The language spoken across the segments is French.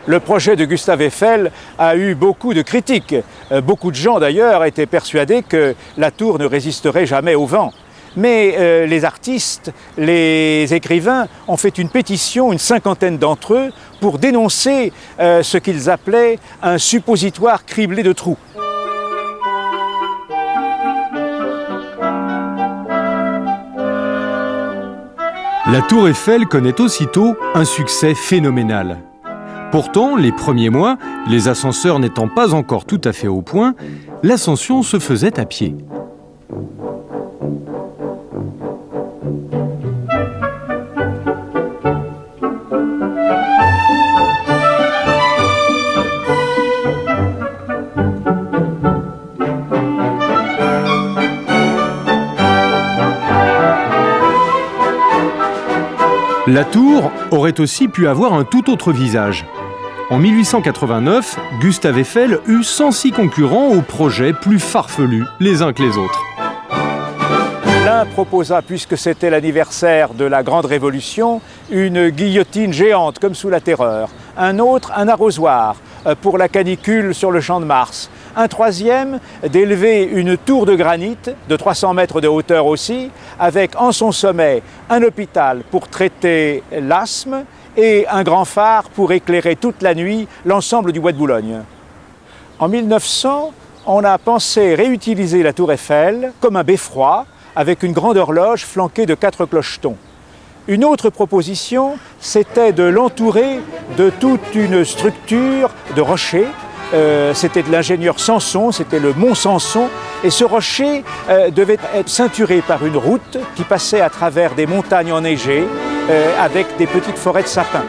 Le projet de Gustave Eiffel a eu beaucoup de critiques. Beaucoup de gens d'ailleurs étaient persuadés que la tour ne résisterait jamais au vent. Mais les artistes, les écrivains ont fait une pétition, une cinquantaine d'entre eux, pour dénoncer ce qu'ils appelaient un suppositoire criblé de trous. La tour Eiffel connaît aussitôt un succès phénoménal. Pourtant, les premiers mois, les ascenseurs n'étant pas encore tout à fait au point, l'ascension se faisait à pied. La tour aurait aussi pu avoir un tout autre visage. En 1889, Gustave Eiffel eut 106 concurrents aux projets plus farfelus les uns que les autres. L'un proposa, puisque c'était l'anniversaire de la Grande Révolution, une guillotine géante comme sous la Terreur. Un autre, un arrosoir pour la canicule sur le Champ de Mars. Un troisième, d'élever une tour de granit de 300 mètres de hauteur aussi, avec en son sommet un hôpital pour traiter l'asthme et un grand phare pour éclairer toute la nuit l'ensemble du bois de Boulogne. En 1900, on a pensé réutiliser la tour Eiffel comme un beffroi avec une grande horloge flanquée de 4 clochetons. Une autre proposition, c'était de l'entourer de toute une structure de rochers. C'était de l'ingénieur Samson, c'était le mont Samson, et ce rocher devait être ceinturé par une route qui passait à travers des montagnes enneigées avec des petites forêts de sapins.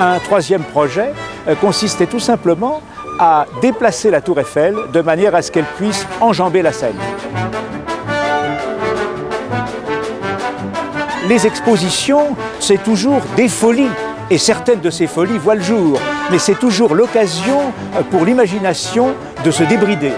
Un troisième projet consistait tout simplement à déplacer la tour Eiffel de manière à ce qu'elle puisse enjamber la Seine. Les expositions, c'est toujours des folies, et certaines de ces folies voient le jour, mais c'est toujours l'occasion pour l'imagination de se débrider.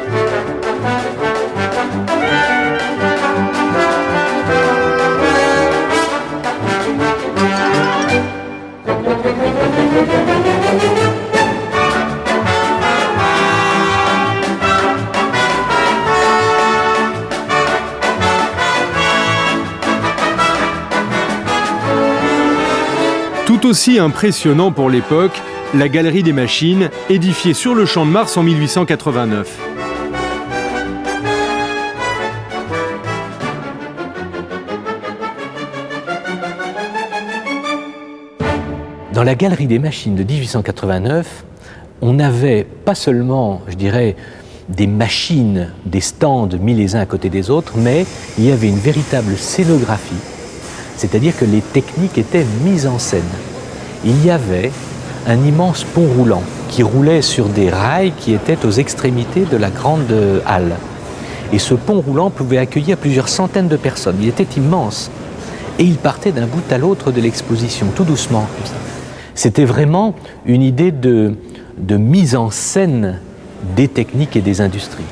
Tout aussi impressionnant pour l'époque, la Galerie des Machines, édifiée sur le Champ de Mars en 1889. Dans la Galerie des Machines de 1889, on n'avait pas seulement, je dirais, des machines, des stands mis les uns à côté des autres, mais il y avait une véritable scénographie, c'est-à-dire que les techniques étaient mises en scène. Il y avait un immense pont roulant qui roulait sur des rails qui étaient aux extrémités de la grande halle. Et ce pont roulant pouvait accueillir plusieurs centaines de personnes. Il était immense. Et il partait d'un bout à l'autre de l'exposition, tout doucement comme ça. C'était vraiment une idée de mise en scène des techniques et des industries.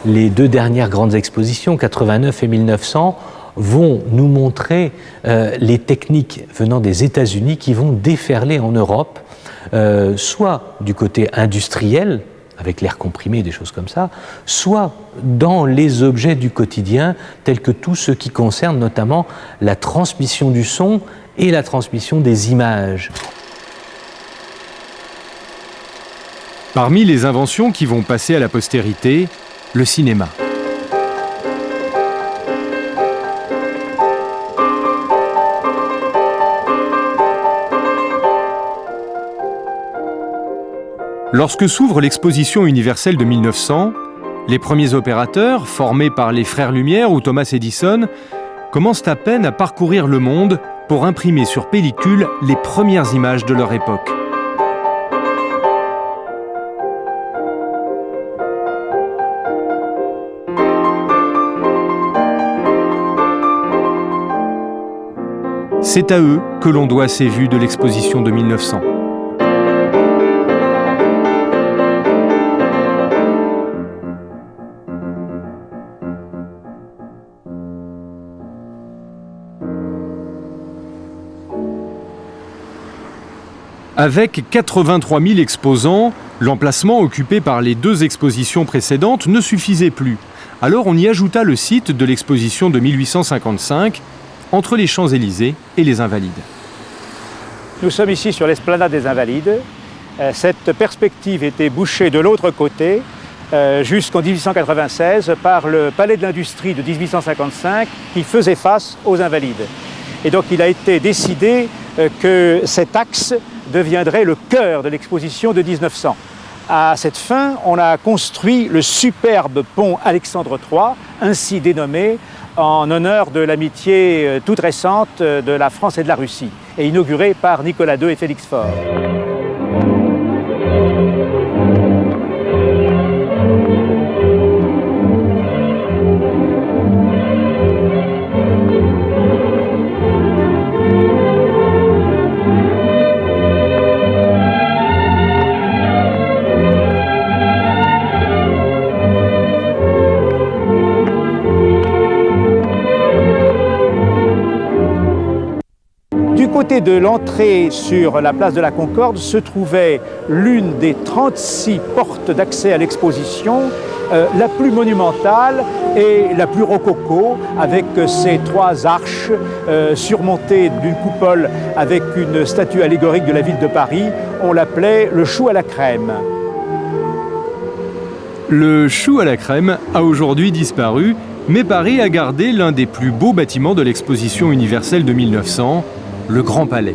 Les deux dernières grandes expositions, 89 et 1900, vont nous montrer les techniques venant des États-Unis qui vont déferler en Europe, soit du côté industriel, avec l'air comprimé, des choses comme ça, soit dans les objets du quotidien, tels que tout ce qui concerne notamment la transmission du son et la transmission des images. Parmi les inventions qui vont passer à la postérité, le cinéma. Lorsque s'ouvre l'exposition universelle de 1900, les premiers opérateurs, formés par les frères Lumière ou Thomas Edison, commencent à peine à parcourir le monde pour imprimer sur pellicule les premières images de leur époque. C'est à eux que l'on doit ces vues de l'exposition de 1900. Avec 83 000 exposants, l'emplacement occupé par les 2 expositions précédentes ne suffisait plus. Alors on y ajouta le site de l'exposition de 1855, entre les Champs-Élysées et les Invalides. Nous sommes ici sur l'esplanade des Invalides. Cette perspective était bouchée de l'autre côté jusqu'en 1896 par le Palais de l'Industrie de 1855 qui faisait face aux Invalides. Et donc il a été décidé que cet axe deviendrait le cœur de l'exposition de 1900. À cette fin, on a construit le superbe pont Alexandre III, ainsi dénommé en honneur de l'amitié toute récente de la France et de la Russie, et inauguré par Nicolas II et Félix Faure. Du côté de l'entrée sur la place de la Concorde se trouvait l'une des 36 portes d'accès à l'exposition, la plus monumentale et la plus rococo, avec ses 3 arches surmontées d'une coupole avec une statue allégorique de la ville de Paris. On l'appelait le chou à la crème. Le chou à la crème a aujourd'hui disparu, mais Paris a gardé l'un des plus beaux bâtiments de l'exposition universelle de 1900, le Grand Palais.